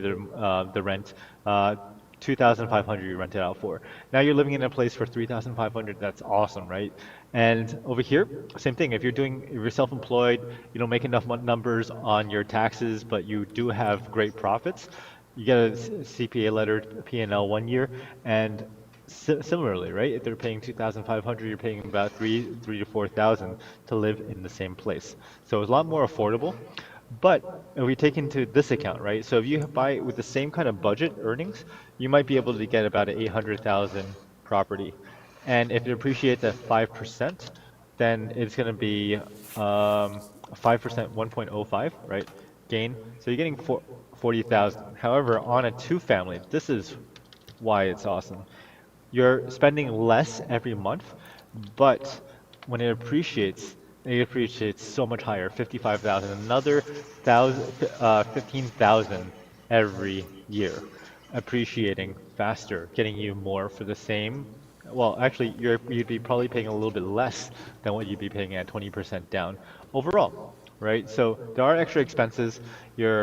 the rent. 2,500 you rent it out for. Now you're living in a place for 3,500. That's awesome, right? And over here, same thing. If you're self-employed, you don't make enough numbers on your taxes, but you do have great profits, you get a CPA letter, P&L 1 year, and similarly, right? If they're paying 2,500, you're paying about 3 to 4,000 to live in the same place. So it's a lot more affordable. But if we take into this account, right? So if you buy with the same kind of budget earnings, you might be able to get about an 800,000 property. And if it appreciates at 5%, then it's going to be 5%, 1.05, right? Gain. So you're getting 40,000. However, on a two family, this is why it's awesome. You're spending less every month, but when it appreciates so much higher, 55,000, another 15,000 every year, appreciating faster, getting you more for the same. Well, actually, you'd be probably paying a little bit less than what you'd be paying at 20% down overall, right? So there are extra expenses. Your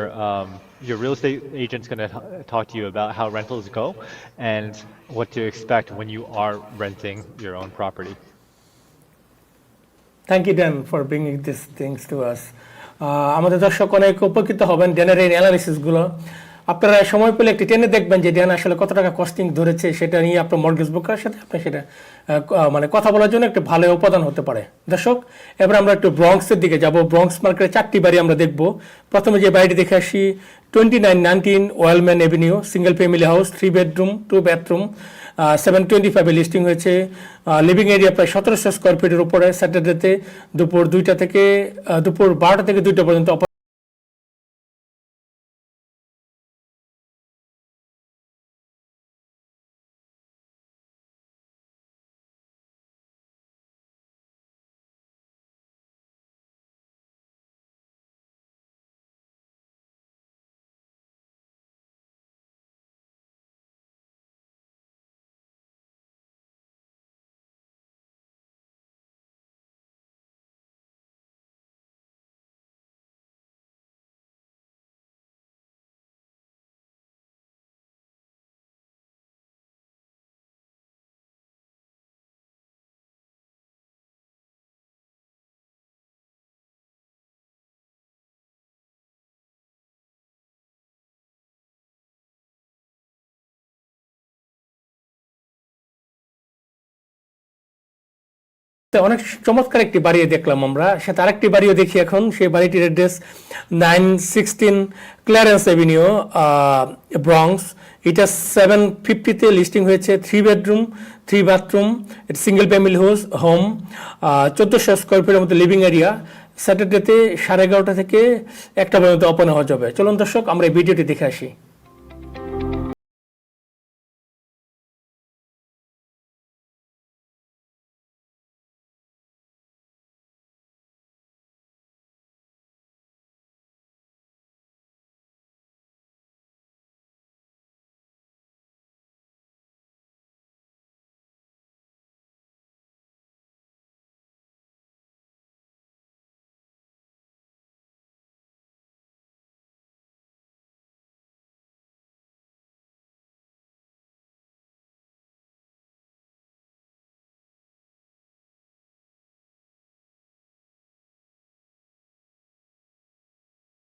real estate agent's going to talk to you about how rentals go and what to expect when you are renting your own property. Thank you Dan for bringing this things to us. আমাদের দর্শক অনেক উপকৃত হবেন ড্যানের এই অ্যানালিসিসগুলো। আপনারা সময় পেলে একটি টেনে দেখবেন যে ড্যান আসলে কত টাকা কস্টিং ধরেছে, সেটা নিয়ে আপনার মর্গেজ ব্রোকারের সাথে আপনি সেটা মানে কথা বলার জন্য একটা ভালো উপাদান হতে পারে। দর্শক, এবার আমরা একটু ব্রঙ্কসের দিকে যাব। ব্রঙ্কস মার্কেটে 4টি বাড়ি আমরা দেখব। প্রথমে যে বাড়িটি দেখে আসি, 2919 Wellman avenue, single family house, 3 bedroom 2 bathroom, 725 listing হয়েছে। লিভিং এরিয়া প্রায় 1700 স্কোয়ার ফিটের উপরে। স্যাটারডেতে দুপুর 12টা থেকে 2টা পর্যন্ত তো অনেক চমৎকার একটি বাড়ি দেখলাম আমরা, সাথে আরেকটি বাড়িও দেখি এখন। সেই বাড়িটির অ্যাড্রেস 916 ক্ল্যারেন্স অ্যাভিনিউ, ব্রঙ্কস। এটা 750-তে লিস্টিং হয়েছে। 3 bedroom 3 bathroom, single family home, 1400 square ফিটের মতো লিভিং এরিয়া। স্যাটারডেতে 11:30 থেকে 1টা পর্যন্ত ওপেন হওয়া যাবে। চলুন দর্শক, আমরা এই ভিডিওটি দেখে আসি।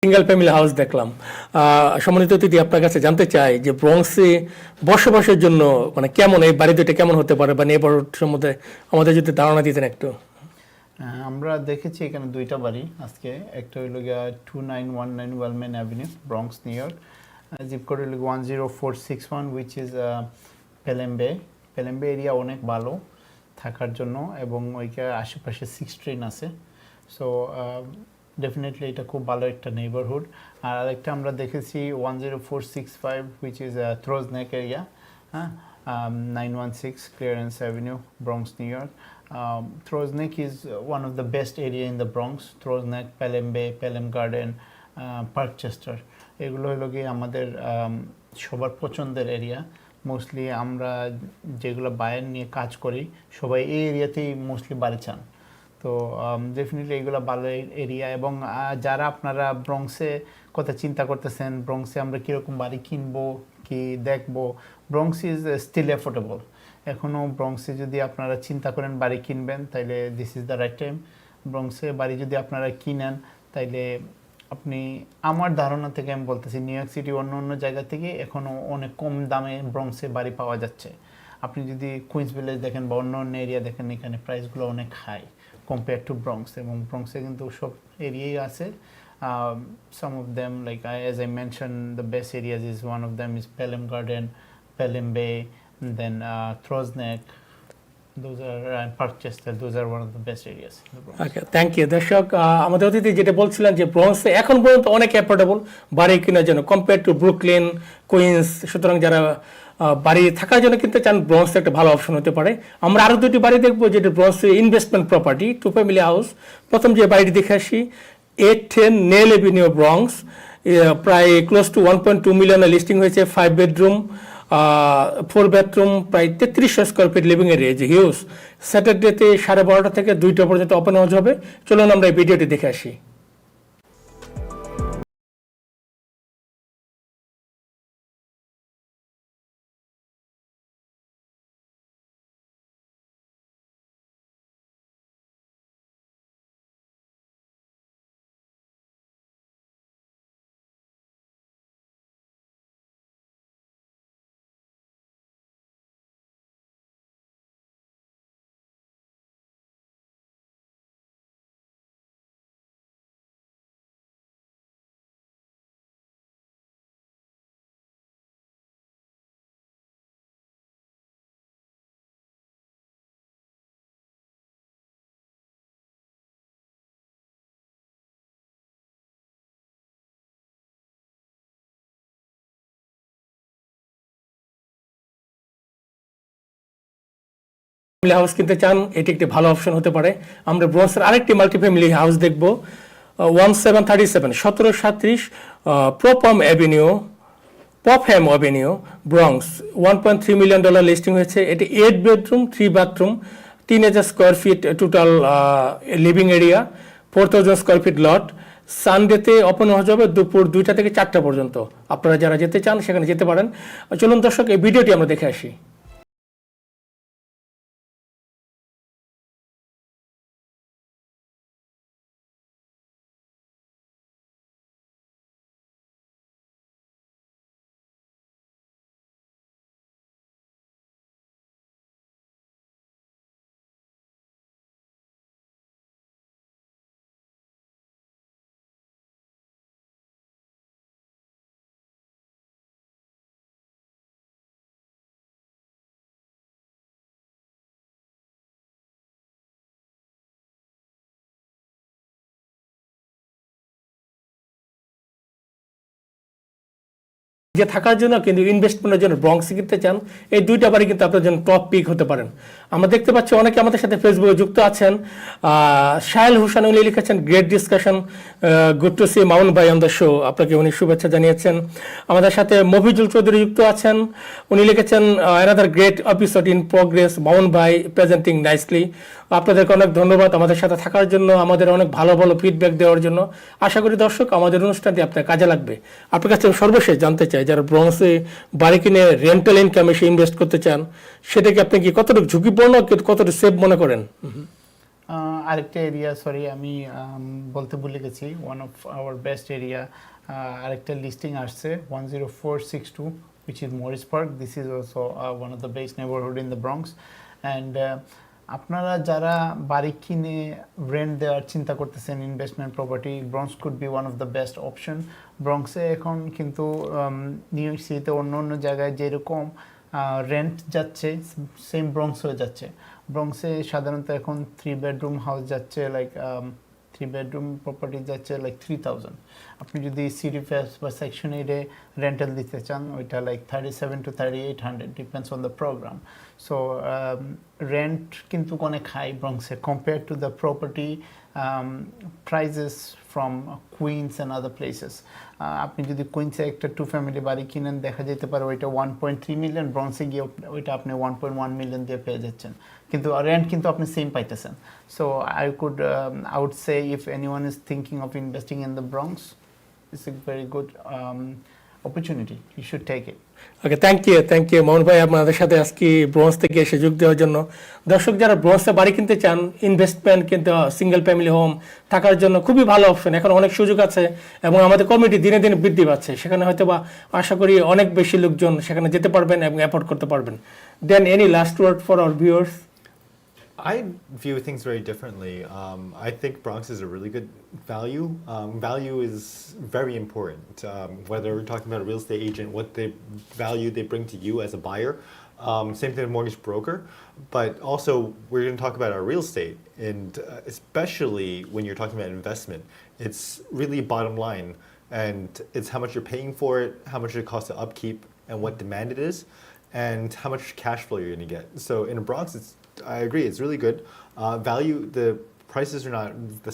সিঙ্গেল ফ্যামিলি হাউস দেখলাম। সম্মানিত অতিথি, আপনার কাছে জানতে চাই যে ব্রঙ্কসে বসবাসের জন্য মানে কেমন এই বাড়ি দুটো কেমন হতে পারে, বা নেইবারহুড সম্বন্ধে আমাদের যদি ধারণা দিতেন একটু। আমরা দেখেছি এখানে দুইটা বাড়ি আজকে। একটা হইল গিয়া 2919 Wellman avenue, Bronx, New York. Zip code হইল 10461, which is Pelham Bay. Pelham Bay area অনেক ভালো থাকার জন্য, এবং ওইখানে আশেপাশে 6 ট্রেন আছে। সো ডেফিনেটলি এটা খুব ভালো একটা নেইবারহুড। আর আরেকটা আমরা দেখেছি 10465, হুইচ ইজ থ্রোজনেক এরিয়া, হ্যাঁ, 916 clearance avenue, Bronx, New York. Throsneck is one of the best area in the Bronx. Throsneck, Pelham Bay, Pelham Garden, Parkchester, এগুলো হলো গিয়ে আমাদের সবার পছন্দের এরিয়া। মোস্টলি আমরা যেগুলো বায়ার নিয়ে কাজ করি সবাই এই এরিয়াতেই মোস্টলি বাড়ি চান। তো ডেফিনেটলি এগুলো ভালো এরিয়া। এবং যারা আপনারা ব্রঙ্কসে কথা চিন্তা করতেছেন, ব্রঙ্কসে আমরা কীরকম বাড়ি কিনবো কি দেখবো, ব্রঙ্কস ইজ স্টিল অ্যাফোর্ডেবল। এখনও ব্রঙ্কসে যদি আপনারা চিন্তা করেন বাড়ি কিনবেন, তাইলে this is the right time. ব্রঙ্কসে বাড়ি যদি আপনারা কিনেন, তাইলে আপনি, আমার ধারণা থেকে আমি বলতেছি, নিউ ইয়র্ক সিটি অন্য অন্য জায়গা থেকে এখনও অনেক কম দামে ব্রঙ্কসে বাড়ি পাওয়া যাচ্ছে। আপনি যদি কুইন্স ভিলেজ দেখেন বা অন্য অন্য এরিয়া দেখেন, এখানে প্রাইসগুলো অনেক হাই কম্পেয়ার টু ব্রঙ্কস। এবং ব্রঙ্কসে কিন্তু সব এরিয়াই আছে। Some of them, like as I mentioned, the best areas is one of them is Pelham Garden, Pelham Bay, and then Throsneck. Those are Parkchester. Those are one of the best areas in the Bronx. Okay, thank you. দর্শক, আমাদের অতিথি যেটা বলছিলেন যে ব্রঙ্কসে এখন পর্যন্ত অনেক affordable বাড়ি কেনার জন্য কম্পেয়ার টু ব্রুকলিন, কুইন্স। সুতরাং যারা বাড়ি থাকার জন্য কিনতে চান, ব্রঙ্কস একটা ভালো অপশন হতে পারে। আমরা আরও দুটি বাড়ি দেখবো যেটা ব্রঙ্কসে ইনভেস্টমেন্ট প্রপার্টি, 2 ফ্যামিলি হাউস। প্রথম যে বাড়িটি দেখে আসি 810 নেল এভিনিউ, ব্রঙ্কস। প্রায় ক্লোজ টু 1.2 মিলিয়নের লিস্টিং হয়েছে। 5 বেডরুম 4 বাথরুম, প্রায় 3300 স্কোয়ার ফিট লিভিং এরিয়া, যে হিউজ। স্যাটারডেতে 12:30 থেকে 2টা পর্যন্ত ওপেন হাউস হবে। চলুন আমরা এই ভিডিওটি দেখে আসি। ফ্যামিলি হাউস কিনতে চান, এটি একটি ভালো অপশন হতে পারে। আমরা ব্রঙ্কসের আরেকটি মাল্টি ফ্যামিলি হাউস দেখব, 1737 Popham avenue, Bronx. $1.3 million listing হয়েছে। এটি 8 bedroom 3 bathroom, 3000 square feet total living area, 4000 square feet lot. সানডেতে ওপেন হয়ে যাবে দুপুর 2টা থেকে 4টা পর্যন্ত। আপনারা যারা যেতে চান সেখানে যেতে পারেন। চলুন দর্শক, এই ভিডিওটি আমরা দেখে আসি। যে থাকার জন্য কিন্তু ইনভেস্টমেন্টের জন্য ব্রঙ্কসে কিনতে চান, এই দুইটা বাড়ি কিন্তু আপনার জন্য টপ পিক হতে পারেন। আমরা দেখতে পাচ্ছি অনেকে আমাদের সাথে ফেসবুকে যুক্ত আছেন। শাহেল হোসেন উনি লিখেছেন great discussion, good to see Mamun ভাই অন দ্য শো, আপনাকে উনি শুভেচ্ছা জানিয়েছেন। আমাদের সাথে মফিজুল চৌধুরী যুক্ত আছেন, উনি লিখেছেন another great episode in progress, Mamun ভাই প্রেজেন্টিং নাইসলি। আপনাদেরকে অনেক ধন্যবাদ আমাদের সাথে থাকার জন্য, আমাদের অনেক ভালো ভালো ফিডব্যাক দেওয়ার জন্য। আশা করি দর্শক আমাদের অনুষ্ঠানটি আপনার কাজে লাগবে। আপনার কাছে সর্বশেষ জানতে চাই, যারা ব্রঙ্কসে বাড়ি কিনে রেন্টাল ইনকামে সে ইনভেস্ট করতে চান, সেটাকে আপনি কি কতটুকু ঝুঁকিপূর্ণ, কতটুকু সেফ মনে করেন? আরেকটা এরিয়া, সরি আমি বলতে ভুলে গেছি, one of our best area, আরেকটা লিস্টিং আসছে 10462, which is Morris Park. This is also one of the best neighborhood in the Bronx. And আপনারা যারা বাড়ি কিনে রেন্ট দেওয়ার চিন্তা করতেছেন, investment property, Bronx could be one of the best option. ব্রঙ্কসে এখন কিন্তু নিউ ইয়র্ক সিটিতে অন্য অন্য জায়গায় যেরকম রেন্ট যাচ্ছে, সেম ব্রঙ্কস হয়ে যাচ্ছে। ব্রঙ্কসে সাধারণত এখন 3 bedroom হাউস যাচ্ছে, লাইক 3 bedroom প্রপার্টি যাচ্ছে লাইক 3000। আপনি যদি সিটি ফেস্ট বা সেকশন 8-এ রেন্টাল দিতে চান, ওইটা like 37 to 3800, depends on the program. So rent কিন্তু অনেক হাই ব্রঙ্কসে compare to the property prices from Queens and other places. আপনি যদি কুইন্সে একটা 2 family বাড়ি কিনেন, দেখা যেতে পারে ওইটা 1.3 million, ব্রঙ্কসে গিয়ে ওইটা আপনি 1.1 million দিয়ে পেয়ে যাচ্ছেন, কিন্তু রেন্ট কিন্তু আপনি সেম পাইতেছেন। So I would say if anyone is thinking of investing in the Bronx, it's a very good opportunity. You should take it. Okay, thank you Mamun ভাই আপনাদের সাথে আজকে ব্রঙ্কস থেকে এসে যোগ দেওয়ার জন্য। দর্শক যারা ব্রঙ্কসে বাড়ি কিনতে চান, ইনভেস্টমেন্ট কিন্তু সিঙ্গেল ফ্যামিলি হোম থাকার জন্য খুবই ভালো অপশন। এখন অনেক সুযোগ আছে এবং আমাদের কমিউনিটি দিনে দিনে বৃদ্ধি পাচ্ছে, সেখানে হয়তো বা আশা করি অনেক বেশি লোকজন সেখানে যেতে পারবেন এবং অ্যাফোর্ড করতে পারবেন। Then any last word for our viewers? I view things very differently. I think Bronx is a really good value. Value is very important. Whether we're talking about a real estate agent, what the value they bring to you as a buyer, same thing with a mortgage broker, but also we're going to talk about our real estate, and especially when you're talking about investment, it's really bottom line, and it's how much you're paying for it, how much it costs to upkeep, and what demand it is, and how much cash flow you're going to get. So in the Bronx, I agree, it's really good. Value, the prices are not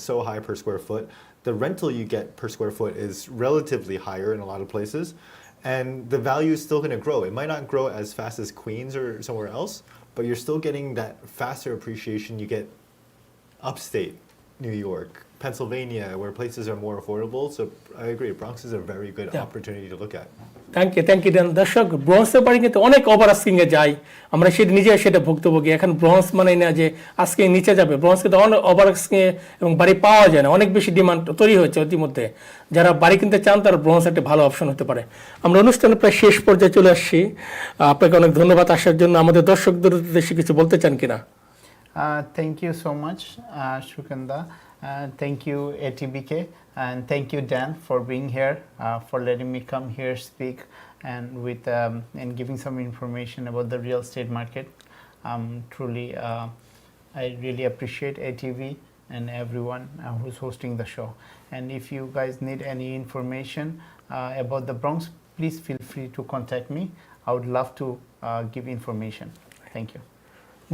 so high per square foot. The rental you get per square foot is relatively higher in a lot of places, and the value is still going to grow. It might not grow as fast as Queens or somewhere else, but you're still getting that faster appreciation you get upstate New York, Pennsylvania, where places are more affordable. So I agree, Bronx is a very good opportunity to look at. Thank you then. দর্শক ব্রঙ্কসের বাড়ি কিন্তু অনেক over আস্কিংয়ে যাই, আমরা সেটা নিজে সেটা ভুক্তভোগী। এখন ব্রঙ্কস মানে না যে আজকে নিচে যাবে, ব্রঙ্কস কিন্তু অনেক ওভার আস্কিংয়ে এবং বাড়ি পাওয়া যায় না, অনেক বেশি ডিমান্ড তৈরি হয়েছে ইতিমধ্যে। যারা বাড়ি কিনতে চান তারা ব্রঙ্কস একটা ভালো অপশন হতে পারে। আমরা অনুষ্ঠানের প্রায় শেষ পর্যায়ে চলে আসছি, আপনাকে অনেক ধন্যবাদ আসার জন্য। আমাদের দর্শকদের উদ্দেশ্যে কিছু বলতে চান কিনা? Thank you so much, Shukenda. Thank you, ATBK, and thank you, Dan, for being here, for letting me come here, speak, and and giving some information about the real estate market. Truly, I really appreciate ATV and everyone who's hosting the show. And if you guys need any information about the Bronx, please feel free to contact me. I would love to give information. Thank you.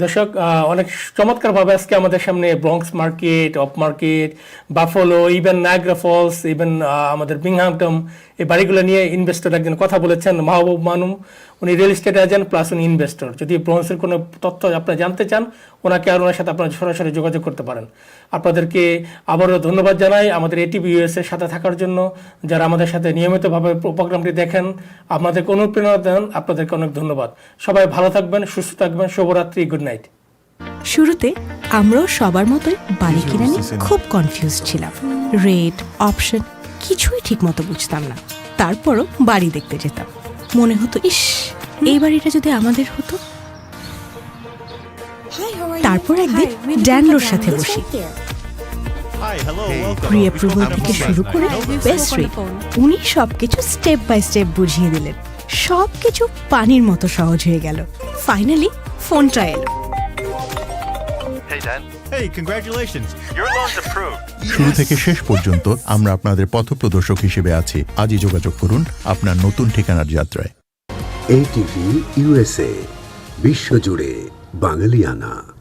দর্শক অনেক চমৎকারভাবে আজকে আমাদের সামনে Bronx market, off market, Buffalo, even Niagara Falls, even আমাদের Binghamton, এই বাড়িগুলো নিয়ে ইনভেস্টর একজন কথা বলেছেন, মাহবুব মানুম। উনি রিয়েল এস্টেট এজেন্ট প্লাস উনি ইনভেস্টর। যদি ব্রঙ্কসের কোনো তথ্য আপনারা জানতে চান, ওনাকে আর ওনার সাথে আপনারা সরাসরি যোগাযোগ করতে পারেন। আপনাদেরকে আবারও ধন্যবাদ জানাই আমাদের এটিভি ইউএসএর সাথে থাকার জন্য। যারা আমাদের সাথে নিয়মিতভাবে প্রোগ্রামটি দেখেন, আপনাদেরকে অনুপ্রেরণা দেন, আপনাদেরকে অনেক ধন্যবাদ। সবাই ভালো থাকবেন, সুস্থ থাকবেন, শুভরাত্রি, গুড নাইট। শুরুতে আমরাও সবার মতোই বাড়ি কিনে নিয়ে খুব কনফিউজ ছিলাম। রেট, অপশন কিছুই ঠিক মতো বুঝতাম না। তারপরও বাড়ি দেখতে যেতাম, মনে হতো ইস, এই বাড়িটা যদি আমাদের হতো। তারপর একদিন ড্যানলোর সাথে বসি, প্রি অ্যাপ্রুভাল থেকে শুরু করে বেস্ট রেট, উনি সবকিছু স্টেপ বাই স্টেপ বুঝিয়ে দিলেন। সবকিছু পানির মতো সহজ হয়ে গেল। ফাইনালি ফোনটা এলো। Dan. Hey, congratulations. Your loan's approved. শুরু থেকে শেষ পর্যন্ত আমরা আপনাদের পথপ্রদর্শক হিসেবে আছি। আজই যোগাযোগ করুন আপনার নতুন ঠিকানার যাত্রায়। ATV USA বিশ্বজুড়ে বাঙালিয়ানা।